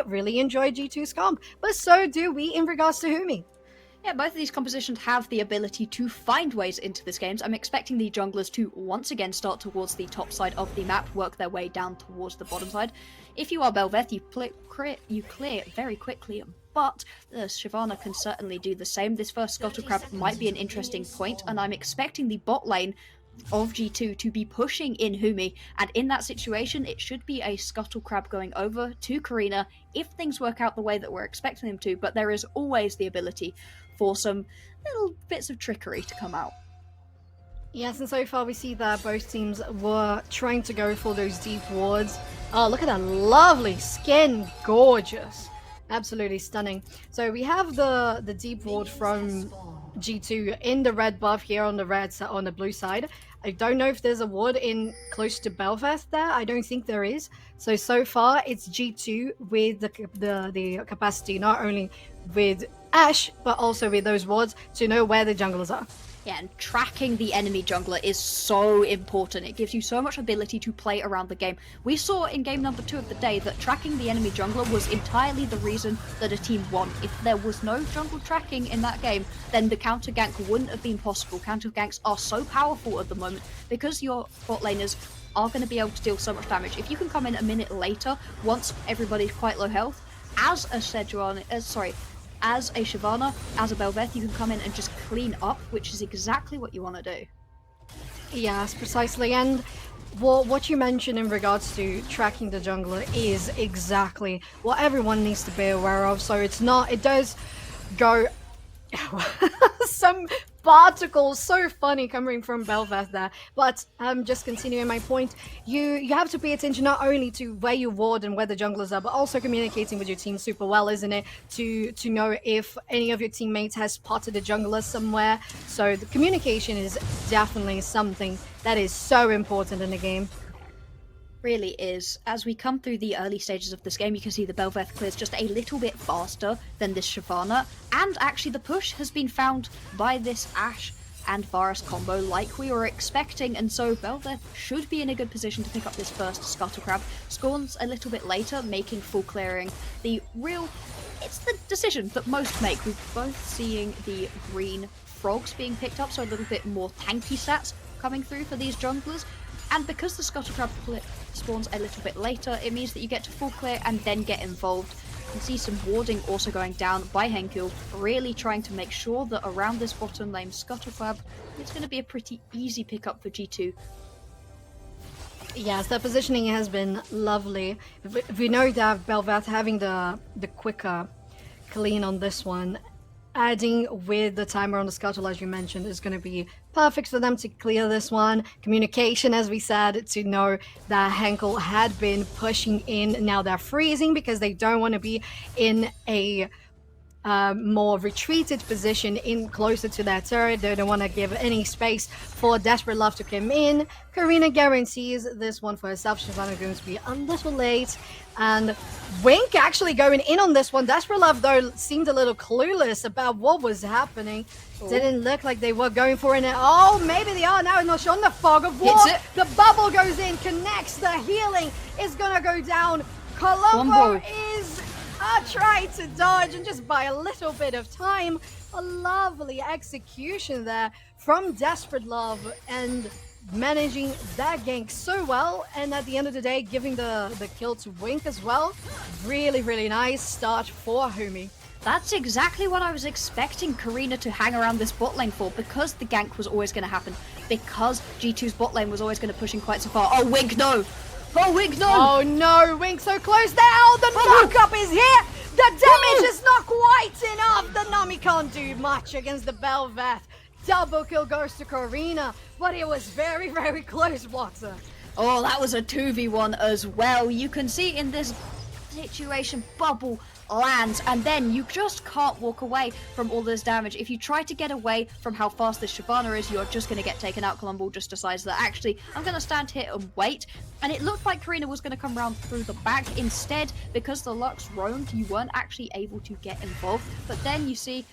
really, really enjoy G2's comp, but so do we in regards to Houmi. Yeah, both of these compositions have the ability to find ways into this game. I'm expecting the junglers to once again start towards the top side of the map, work their way down towards the bottom side. If you are Bel'Veth, you clear very quickly, but Shyvana can certainly do the same. This first Scuttle Crab might be an interesting point, and I'm expecting the bot lane of G2 to be pushing in Houmi, and in that situation it should be a Scuttle Crab going over to Karina if things work out the way that we're expecting them to, but there is always the ability for some little bits of trickery to come out. Yes, and so far we see that both teams were trying to go for those deep wards. Oh, look at that lovely skin, gorgeous, absolutely stunning. So we have the deep ward from G2 in the red buff here on the blue side. I don't know if there's a ward in close to Bel'Veth there. I don't think there is. So far it's G2 with the capacity not only with Ashe but also with those wards to know where the junglers are. Yeah, and tracking the enemy jungler is so important. It gives you so much ability to play around the game. We saw in game number 2 of the day that tracking the enemy jungler was entirely the reason that a team won. If there was no jungle tracking in that game, then the counter gank wouldn't have been possible. Counter ganks are so powerful at the moment because your bot laners are going to be able to deal so much damage. If you can come in a minute later, once everybody's quite low health, as a Shyvana, as a Bel'Veth, you can come in and just clean up, which is exactly what you want to do. Yes, precisely. And what you mentioned in regards to tracking the jungler is exactly what everyone needs to be aware of. So it does go some particles so funny coming from Bel'Veth there, but just continuing my point, you have to pay attention not only to where you ward and where the junglers are, but also communicating with your team super well, isn't it, to know if any of your teammates has spotted a jungler somewhere. So the communication is definitely something that is so important in the game. Really is. As we come through the early stages of this game, you can see the Bel'Veth clears just a little bit faster than this Shyvana, and actually the push has been found by this Ashe and Varus combo like we were expecting, and so Bel'Veth should be in a good position to pick up this first Scuttle Crab. Scorns a little bit later, making full clearing. It's the decision that most make. We're both seeing the green frogs being picked up, so a little bit more tanky stats coming through for these junglers. And because the Scuttle Crab spawns a little bit later, it means that you get to full clear and then get involved. You can see some warding also going down by Henkel, really trying to make sure that around this bottom lane Scuttle Crab, it's going to be a pretty easy pickup for G2. Yes, the positioning has been lovely. We know that Bel'Veth having the quicker clean on this one, adding with the timer on the Scuttle, as you mentioned, is going to be perfect for them to clear this one. Communication, as we said, to know that Henkel had been pushing in. Now they're freezing because they don't want to be in a more retreated position in closer to that turret. They don't want to give any space for Desperate Love to come in. Karina guarantees this one for herself. Shyvana going to be a little late. And Wink actually going in on this one. Desperate Love, though, seemed a little clueless about what was happening. Oh. Didn't look like they were going for it. Oh, maybe they are now. Not on the fog of war. The bubble goes in, connects. The healing is going to go down. Colombo is trying to dodge, and just by a little bit of time, a lovely execution there from Desperate Love and managing that gank so well, and at the end of the day giving the kill to Wink as well. Really, really nice start for Houmi. That's exactly what I was expecting Karina to hang around this bot lane for, because the gank was always going to happen, because G2's bot lane was always going to push in quite so far. Oh, Wink, no! Oh, Wink, no! Oh, no, Wink so close now! The knock-up is here! The damage is not quite enough! The Nami can't do much against the Bel'Veth. Double kill goes to Karina, but it was very, very close, Watson. Oh, that was a 2v1 as well. You can see in this situation, bubble lands, and then you just can't walk away from all this damage. If you try to get away from how fast this Shyvana is, you're just going to get taken out. Colombo just decides that, actually, I'm going to stand here and wait. And it looked like Karina was going to come around through the back. Instead, because the Lux roamed, you weren't actually able to get involved. But then you see,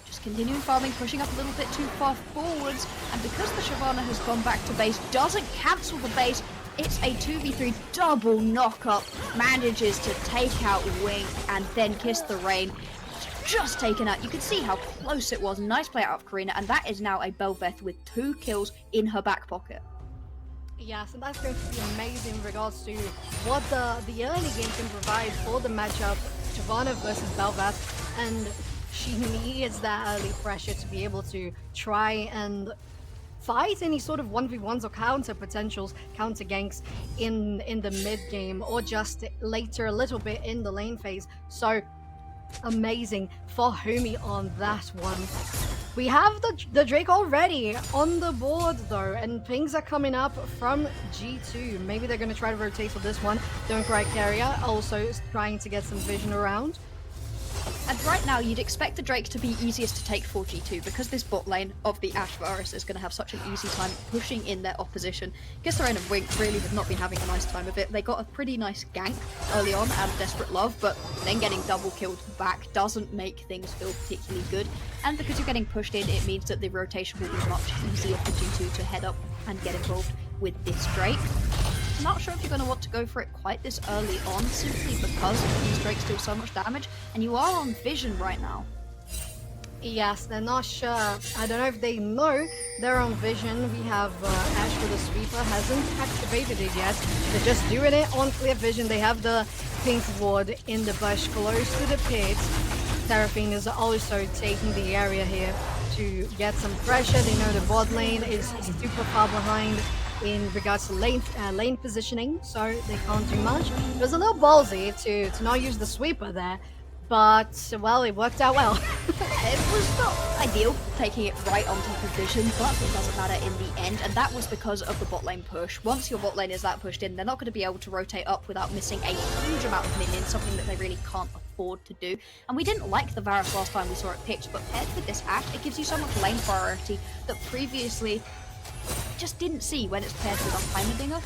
just continuing farming, pushing up a little bit too far forwards, and because the Shyvana has gone back to base, doesn't cancel the base, It's a 2v3 double knock-up, manages to take out Wing and then Kiss the Rain. Just taken out. You can see how close it was. Nice play out of Karina, and that is now a Bel'Veth with 2 kills in her back pocket. Yes, and that's going to be amazing in regards to what the early game can provide for the matchup, Shyvana versus Bel'Veth, and she needs that early pressure to be able to try and fight any sort of 1v1s or counter potentials, counter ganks in the mid game, or just later a little bit in the lane phase. So amazing for Houmi on that one. We have the Drake already on the board though, and pings are coming up from G2. Maybe they're going to try to rotate for this one. Don't Cry Carrier also trying to get some vision around. And right now, you'd expect the Drake to be easiest to take for G2 because this bot lane of the Ashe Varus is going to have such an easy time pushing in their opposition. Gisterain and Wink really have not been having a nice time of it. They got a pretty nice gank early on out of Desperate Love, but then getting double killed back doesn't make things feel particularly good. And because you're getting pushed in, it means that the rotation will be much easier for G2 to head up and get involved with this Drake. I'm not sure if you're going to want to go for it quite this early on, simply because these Drakes do so much damage, and you are on vision right now. Yes, they're not sure. I don't know if they know they're on vision. We have Ashe with the sweeper, hasn't activated it yet. They're just doing it on clear vision. They have the pink ward in the bush close to the pit. Seraphine is also taking the area here to get some pressure. They know the bot lane is super far behind in regards to lane positioning, so they can't do much. It was a little ballsy to not use the sweeper there, but, well, it worked out well. It was not ideal taking it right on top of vision, but it doesn't matter in the end, and that was because of the bot lane push. Once your bot lane is that pushed in, they're not going to be able to rotate up without missing a huge amount of minions, something that they really can't afford to do. And we didn't like the Varus last time we saw it picked, but paired with this Ashe, it gives you so much lane priority that previously just didn't see when it's paired with a Heimerdinger.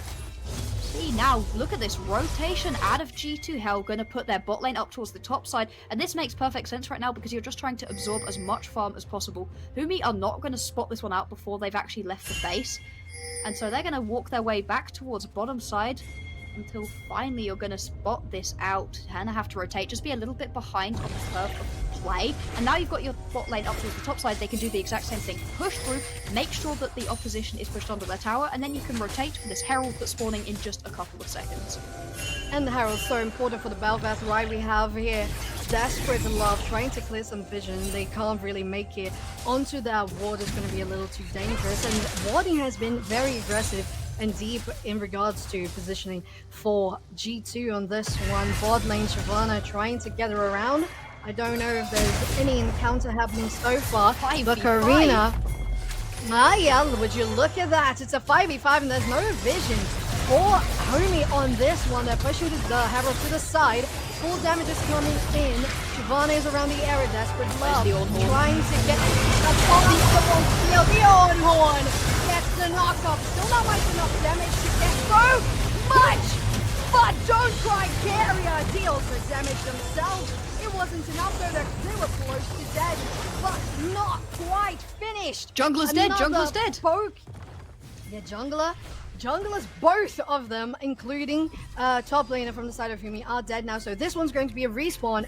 See, now look at this rotation out of G2 Hell, going to put their bot lane up towards the top side, and this makes perfect sense right now because you're just trying to absorb as much farm as possible. Houmi are not going to spot this one out before they've actually left the base, and so they're going to walk their way back towards bottom side until finally you're going to spot this out and have to rotate, just be a little bit behind on the curve of play. And now you've got your bot lane up towards the top side, they can do the exact same thing. Push through, make sure that the opposition is pushed onto their tower, and then you can rotate for this Herald that's spawning in just a couple of seconds. And the Herald's so important for the Bel'Veth, right? We have here Desperate Love trying to clear some vision. They can't really make it onto that ward. It's going to be a little too dangerous, and warding has been very aggressive and deep in regards to positioning for G2 on this one. Bot lane Shyvana trying to get her around. I don't know if there's any encounter happening so far, but Karina, yeah, would you look at that? It's a 5v5 and there's no vision for Houmi on this one. They're pushing the Herald to the side. Full damage is coming in. Shyvana is around the area. Desperate Love trying to get the kill. The old horn gets the knockup. Still not much enough damage to get so much, but Don't Cry Carrier deals the damage themselves. It wasn't enough though. They were close to dead, but not quite finished. Jungler's dead. Jungler's dead. Yeah, Junglers, both of them, including top laner from the side of Houmi, are dead now. So this one's going to be a respawn,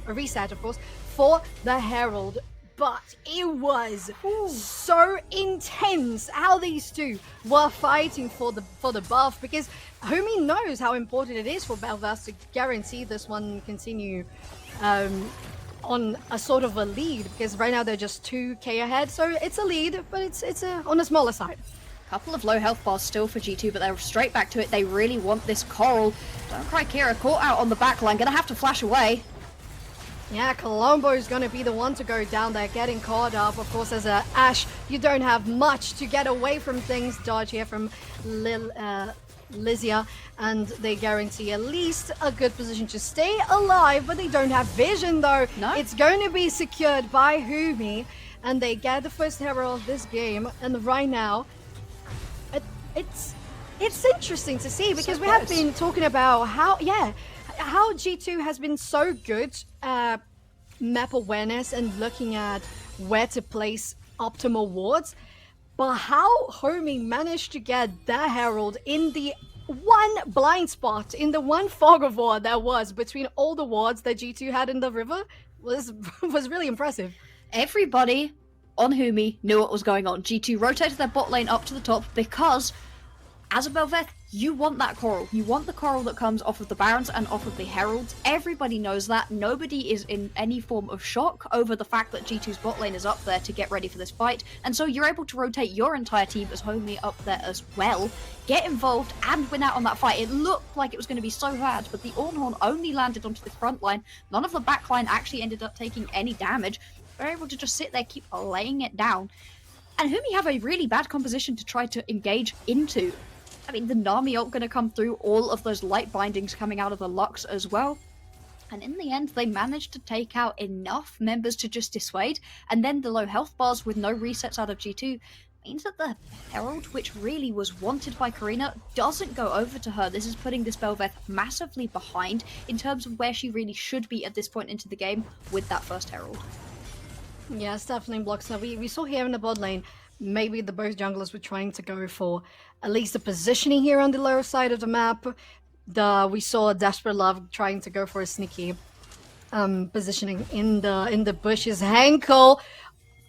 a reset, of course, for the Herald. But it was so intense how these two were fighting for the buff, because Houmi knows how important it is for Bel'Veth to guarantee this one continue on a sort of a lead, because right now they're just 2k ahead. So it's a lead, but it's on a smaller side. Couple of low health bars still for G2, but they're straight back to it. They really want this coral. Don't Cry Kira caught out on the back line. Gonna have to flash away. Yeah, Colombo is going to be the one to go down there, getting caught up. Of course, as a Ashe, you don't have much to get away from things. Dodge here from Lysia, and they guarantee at least a good position to stay alive, but they don't have vision though. No. It's going to be secured by Houmi, and they get the first Herald of this game, and right now, it's interesting to see, because we have been talking about how G2 has been so good at map awareness and looking at where to place optimal wards, but how Houmi managed to get that Herald in the one blind spot in the one fog of war that was between all the wards that G2 had in the river was was really impressive. Everybody on Houmi knew what was going on. G2 rotated their bot lane up to the top because, as a Bel'Veth, you want that coral. You want the coral that comes off of the Barons and off of the Heralds. Everybody knows that. Nobody is in any form of shock over the fact that G2's bot lane is up there to get ready for this fight. And so you're able to rotate your entire team as Houmi up there as well, get involved and win out on that fight. It looked like it was going to be so bad, but the Ornhorn only landed onto the front line. None of the back line actually ended up taking any damage. They're able to just sit there, keep laying it down. And Houmi have a really bad composition to try to engage into. I mean, the Nami ult going to come through, all of those light bindings coming out of the Lux as well. And in the end, they managed to take out enough members to just dissuade. And then the low health bars with no resets out of G2 means that the Herald, which really was wanted by Karina, doesn't go over to her. This is putting this Bel'Veth massively behind in terms of where she really should be at this point into the game with that first Herald. Yes, definitely blocks her. We saw here in the bot lane, maybe the both junglers were trying to go for at least the positioning here on the lower side of the map. We saw Desperate Love trying to go for a sneaky positioning in the bushes. Henkel,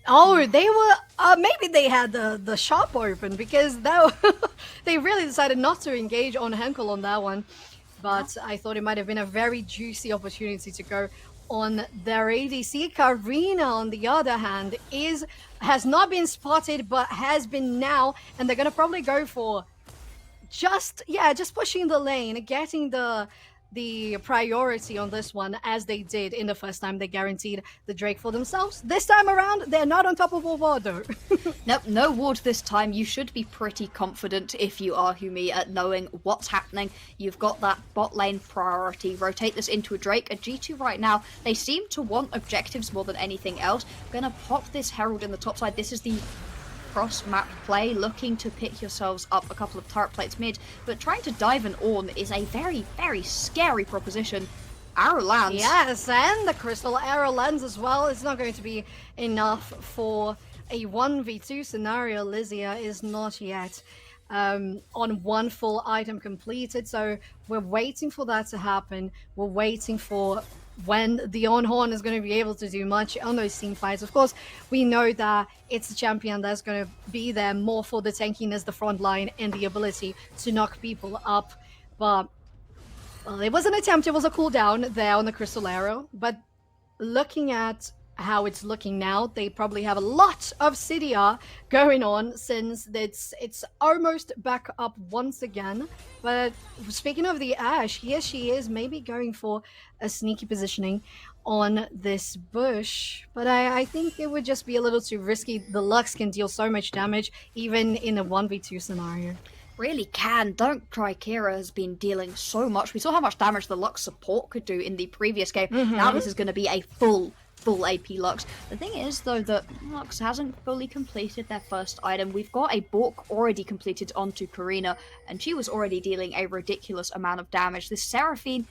they were maybe they had the shop open because they really decided not to engage on Henkel on that one. But I thought it might have been a very juicy opportunity to go on their ADC. Karina, on the other hand, has not been spotted but has been now, and they're gonna probably go for just pushing the lane, getting the priority on this one, as they did in the first time they guaranteed the Drake for themselves. This time around, they're not on top of a ward though. Nope, no ward this time. You should be pretty confident if you are Houmi at knowing what's happening. You've got that bot lane priority. Rotate this into a Drake. A G2 right now, they seem to want objectives more than anything else. Gonna pop this Herald in the top side. This is the cross-map play, looking to pick yourselves up a couple of turret plates mid, but trying to dive an Ornn is a very, very scary proposition. Arrow lands. Yes, and the crystal arrow lands as well. It's not going to be enough for a 1v2 scenario. Lysia is not yet on one full item completed, so we're waiting for that to happen. We're waiting for when the Ornhorn is going to be able to do much on those team fights. Of course, we know that it's a champion that's going to be there more for the tankiness, the front line, and the ability to knock people up. But, well, it was an attempt. It was a cooldown there on the Crystal Arrow. But looking at how it's looking now, they probably have a lot of CDR going on since it's almost back up once again. But speaking of the Ashe, here she is maybe going for a sneaky positioning on this bush, but I think it would just be a little too risky. The Lux can deal so much damage even in a 1v2 scenario. Really can. Don't cry, Kira has been dealing so much. We saw how much damage the Lux support could do in the previous game. Now this is going to be a full AP Lux. The thing is, though, that Lux hasn't fully completed their first item. We've got a Bork already completed onto Karina, and she was already dealing a ridiculous amount of damage. This Seraphine,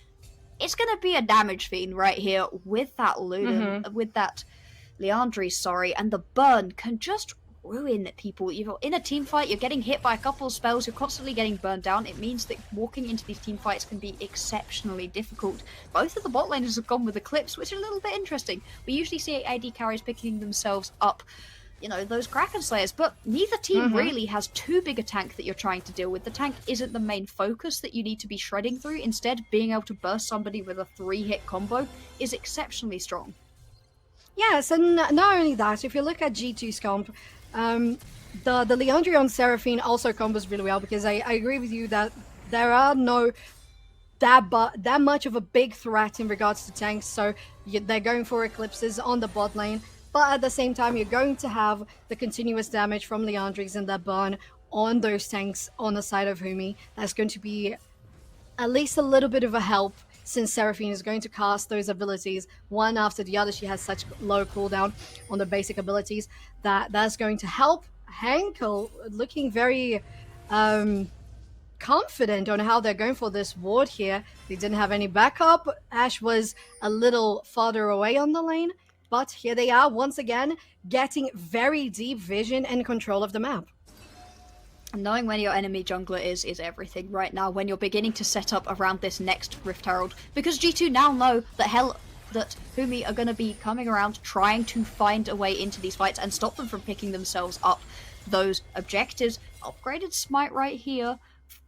it's going to be a damage fiend right here with that Luden, with that Liandry, and the burn can just ruin people. You're in a team fight, you're getting hit by a couple of spells, you're constantly getting burned down. It means that walking into these team fights can be exceptionally difficult. Both of the bot laners have gone with Eclipse, which is a little bit interesting. We usually see AD carries picking themselves up, those Kraken Slayers, but neither team really has too big a tank that you're trying to deal with. The tank isn't the main focus that you need to be shredding through. Instead, being able to burst somebody with a 3-hit combo is exceptionally strong. Yes, and not only that, if you look at G2's comp, the Liandry on Seraphine also combos really well, because I agree with you that there are no that much of a big threat in regards to tanks, so they're going for Eclipses on the bot lane, but at the same time you're going to have the continuous damage from Liandry's and their burn on those tanks on the side of Houmi. That's going to be at least a little bit of a help, since Seraphine is going to cast those abilities one after the other. She has such low cooldown on the basic abilities that's going to help. Henkel looking very confident on how they're going for this ward here. They didn't have any backup. Ashe was a little farther away on the lane, but here they are once again getting very deep vision and control of the map. Knowing where your enemy jungler is everything right now when you're beginning to set up around this next Rift Herald, because G2 now know that Houmi are going to be coming around trying to find a way into these fights and stop them from picking themselves up those objectives. Upgraded Smite right here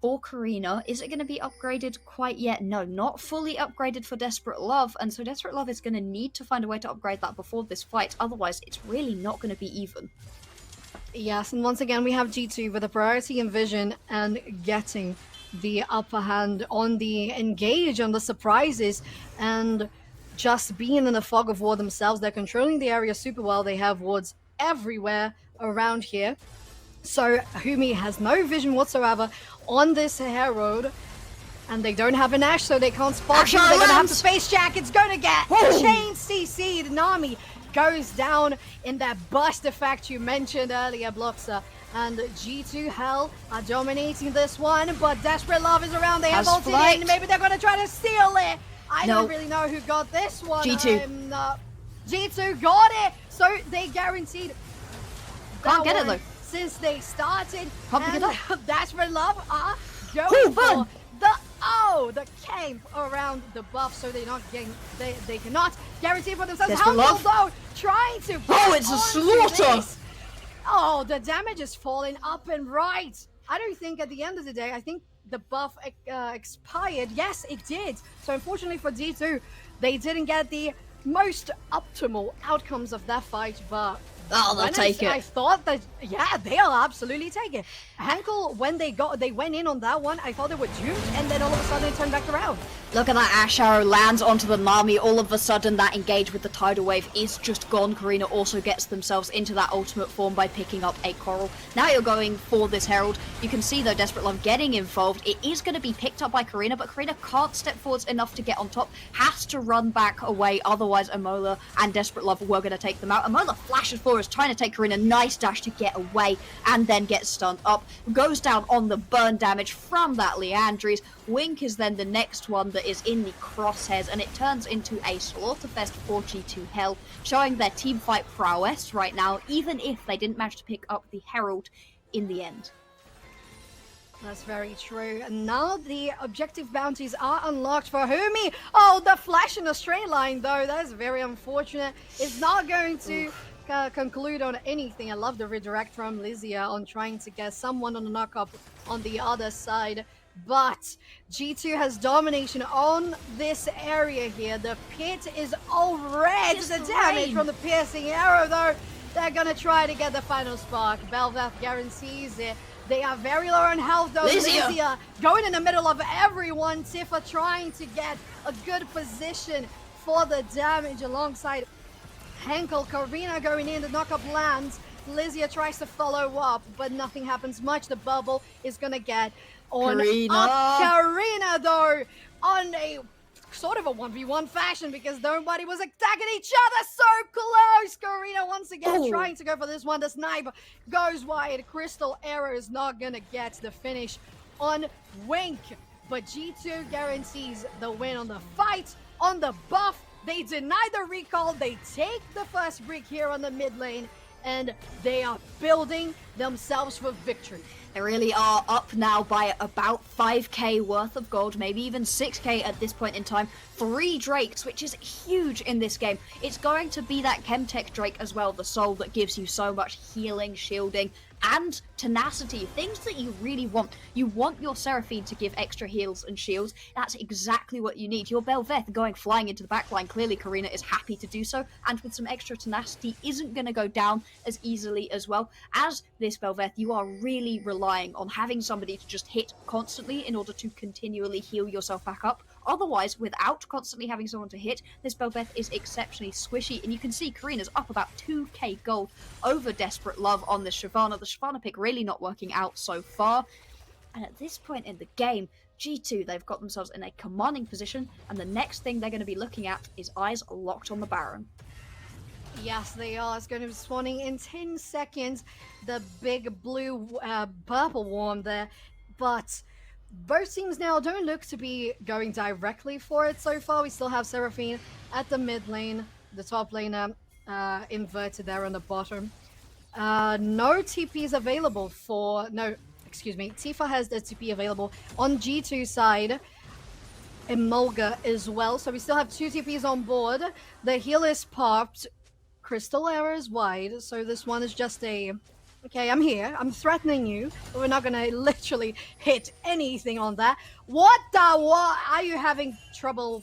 for Karina. Is it going to be upgraded quite yet? No, not fully upgraded for Desperate Love, and so Desperate Love is going to need to find a way to upgrade that before this fight, otherwise it's really not going to be even. Yes, and once again we have G2 with a priority in vision and getting the upper hand on the engage, on the surprises, and just being in a fog of war themselves. They're controlling the area super well. They have wards everywhere around here. So Houmi has no vision whatsoever on this Herald, and they don't have an Ashe, so they can't spot him. They're gonna have to space jack. It's gonna get chain CC'd. Nami goes down in that burst effect you mentioned earlier, Bloxer. And G2 Hell are dominating this one, but Desperate Love is around. They have ulted in. Maybe they're gonna try to steal it. I don't really know who got this one. G2. G2 got it, so they guaranteed. Can't get it though. Since they started, and Desperate Love are going for the camp around the buff, so they're not getting, they cannot guarantee for themselves. Humble though, trying to it's a slaughter. This. Oh, the damage is falling up and right. I don't think at the end of the day, I think the buff expired. Yes, it did. So unfortunately for D2, they didn't get the most optimal outcomes of that fight, but they'll take it. I thought that, yeah, they'll absolutely take it. Henkel, when they went in on that one, I thought they were doomed, and then all of a sudden it turned back around. Look at that Ashe arrow lands onto the Nami. All of a sudden that engage with the tidal wave is just gone. Karina also gets themselves into that ultimate form by picking up a coral. Now you're going for this Herald. You can see though Desperate Love getting involved. It is going to be picked up by Karina, but Karina can't step forwards enough to get on top. Has to run back away, otherwise Amola and Desperate Love were going to take them out. Amola flashes forward, trying to take Karina. Nice dash to get away and then gets stunned up. Goes down on the burn damage from that Leandries. Wink is then the next one that is in the crosshairs, and it turns into a slaughterfest for G2 Hell, showing their teamfight prowess right now, even if they didn't manage to pick up the Herald in the end. That's very true. And now the objective bounties are unlocked for Houmi. Oh, the flash in a straight line, though. That is very unfortunate. It's not going to conclude on anything. I love the redirect from Lysia on trying to get someone on the knock-up on the other side. But G2 has domination on this area here. The pit is all red. The damage from the piercing arrow, though. They're going to try to get the final spark. Bel'Veth guarantees it. They are very low on health, though. Lysia going in the middle of everyone. Tifa trying to get a good position for the damage alongside Henkel. Karina going in. The knock-up lands. Lysia tries to follow up, but nothing happens much. The bubble is going to get on Karina, though, on a sort of a 1v1 fashion, because nobody was attacking each other. So close. Karina once again trying to go for this one. The sniper goes wide. Crystal Arrow is not going to get the finish on Wink, but G2 guarantees the win on the fight. On the buff, they deny the recall. They take the first brick here on the mid lane, and they are building themselves for victory. They really are up now by about 5k worth of gold, maybe even 6k at this point in time. 3 Drakes, which is huge in this game. It's going to be that Chemtech Drake as well, the soul that gives you so much healing, shielding, and tenacity, things that you really want. You want your Seraphine to give extra heals and shields. That's exactly what you need. Your Bel'Veth going flying into the backline. Clearly Karina is happy to do so, and with some extra tenacity isn't going to go down as easily as well. As this Bel'Veth, you are really relying on having somebody to just hit constantly in order to continually heal yourself back up. Otherwise, without constantly having someone to hit, this Bel'Veth is exceptionally squishy, and you can see Karina's up about 2k gold over Desperate Love on this Shyvana. The Shyvana pick really not working out so far, and at this point in the game, G2, they've got themselves in a commanding position, and the next thing they're going to be looking at is eyes locked on the Baron. Yes, they are. It's going to be spawning in 10 seconds. The big blue purple worm there, but both teams now don't look to be going directly for it so far. We still have Seraphine at the mid lane, the top laner inverted there on the bottom. No TPs available for... No, excuse me, Tifa has the TP available. On G2 side, Emolga as well. So we still have 2 TPs on board. The heal is popped. Crystal Era is wide. So this one is just a... Okay, I'm here. I'm threatening you. But we're not going to literally hit anything on that. What the... What? Are you having trouble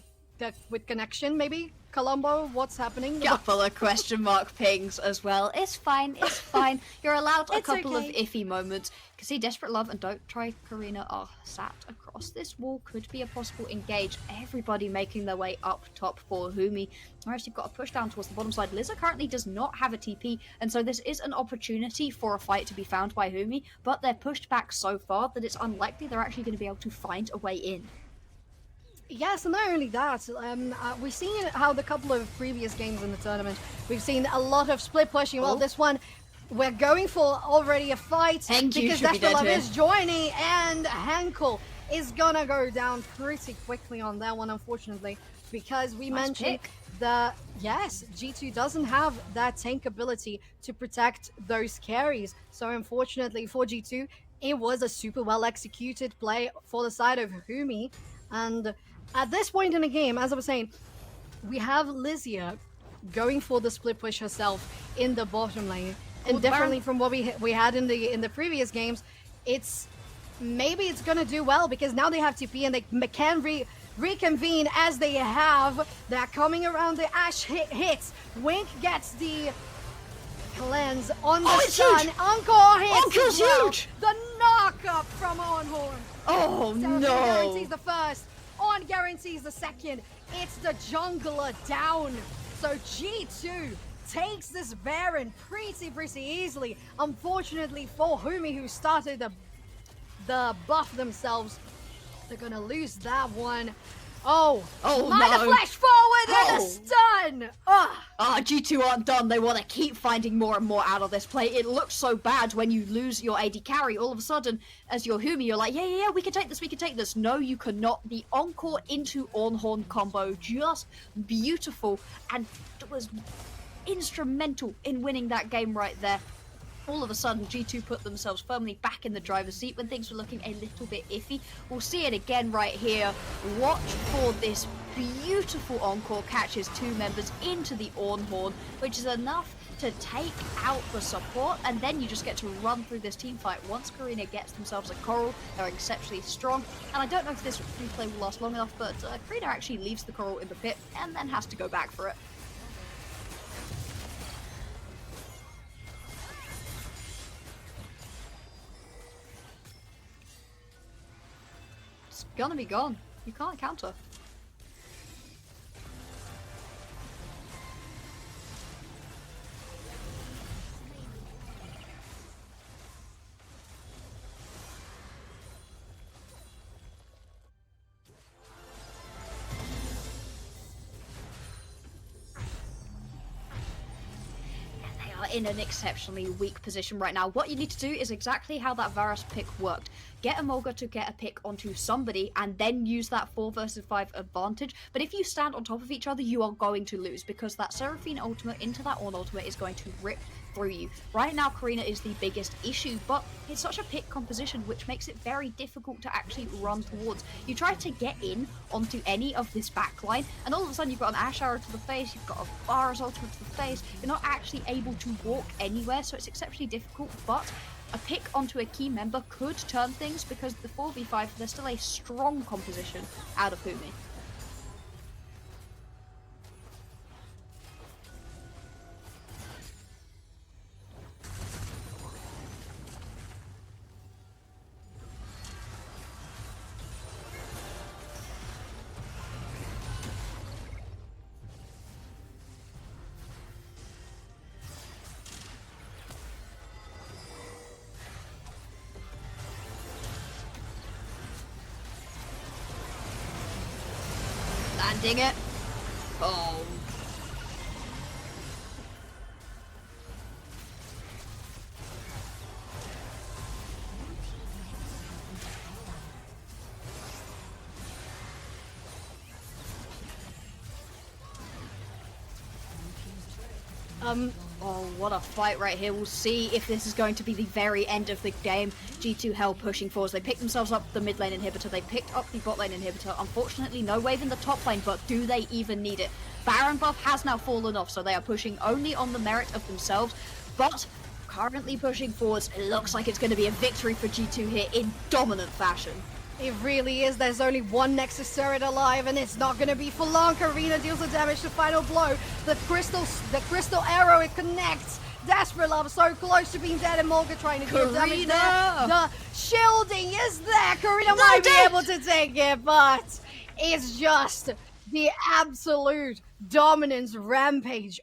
with connection, maybe? Colombo, what's happening? Couple of question mark pings as well. It's fine, it's fine. You're allowed a couple okay. of iffy moments. You can see Desperate Love and Don't Try Karina are sat across this wall. Could be a possible engage. Everybody making their way up top for Houmi. Whereas you've got a push down towards the bottom side. Lizza currently does not have a TP, and so this is an opportunity for a fight to be found by Houmi, but they're pushed back so far that it's unlikely they're actually going to be able to find a way in. Yes, and not only that, we've seen how the couple of previous games in the tournament, we've seen a lot of split pushing. Well, this one, we're going for already a fight because Desperate Love is joining, and Henkel is gonna go down pretty quickly on that one, unfortunately, because we mentioned yes, G2 doesn't have that tank ability to protect those carries. So unfortunately for G2, it was a super well executed play for the side of Houmi. And at this point in the game, as I was saying, we have Lysia going for the split push herself in the bottom lane, and differently from what we had in the previous games, maybe it's gonna do well because now they have TP and they can reconvene as they have. They're coming around the Ashe hits. Wink gets the cleanse on the stun. Encore hits as well. Huge. The knock-up from Onhorn. Oh no! Guarantees the first. On guarantees the second. It's the jungler down. So G2 takes this Baron pretty easily. Unfortunately for Houmi, who started the buff themselves, they're gonna lose that one. Oh no. Flash forward and a stun! G2 aren't done. They want to keep finding more and more out of this play. It looks so bad when you lose your AD carry. All of a sudden, as your Houmi, you're like, yeah, we can take this. No, you cannot. The Encore into Ornhorn combo, just beautiful, and it was instrumental in winning that game right there. All of a sudden, G2 put themselves firmly back in the driver's seat when things were looking a little bit iffy. We'll see it again right here. Watch for this beautiful Encore catches 2 members into the Ornhorn, which is enough to take out the support, and then you just get to run through this team fight. Once Karina gets themselves a coral, they're exceptionally strong, and I don't know if this replay will last long enough, but Karina actually leaves the coral in the pit and then has to go back for it. It's gonna be gone. You can't counter. In an exceptionally weak position right now. What you need to do is exactly how that Varus pick worked. Get Emolga to get a pick onto somebody and then use that 4 versus 5 advantage. But if you stand on top of each other, you are going to lose because that Seraphine ultimate into that Ornn ultimate is going to rip through you. Right now, Karina is the biggest issue, but it's such a pick composition which makes it very difficult to actually run towards. You try to get in onto any of this backline, and all of a sudden you've got an Ashe arrow to the face, you've got a Varus ultimate to the face, you're not actually able to walk anywhere, so it's exceptionally difficult, but a pick onto a key member could turn things because the 4v5, there's still a strong composition out of Houmi. Landing it. Oh. Oh, what a fight right here. We'll see if this is going to be the very end of the game. G2 Hell pushing forwards. They picked themselves up the mid lane inhibitor. They picked up the bot lane inhibitor. Unfortunately, no wave in the top lane, but do they even need it? Baron buff has now fallen off, so they are pushing only on the merit of themselves, but currently pushing forwards. It looks like it's going to be a victory for G2 here in dominant fashion. It really is. There's only one Nexus turret alive, and it's not going to be for long. Karina deals the damage to final blow. The crystal arrow, it connects. Desperate Love so close to being dead, and Morgan trying to deal damage there. The shielding is there. Karina might be able to take it, but it's just the absolute dominance rampage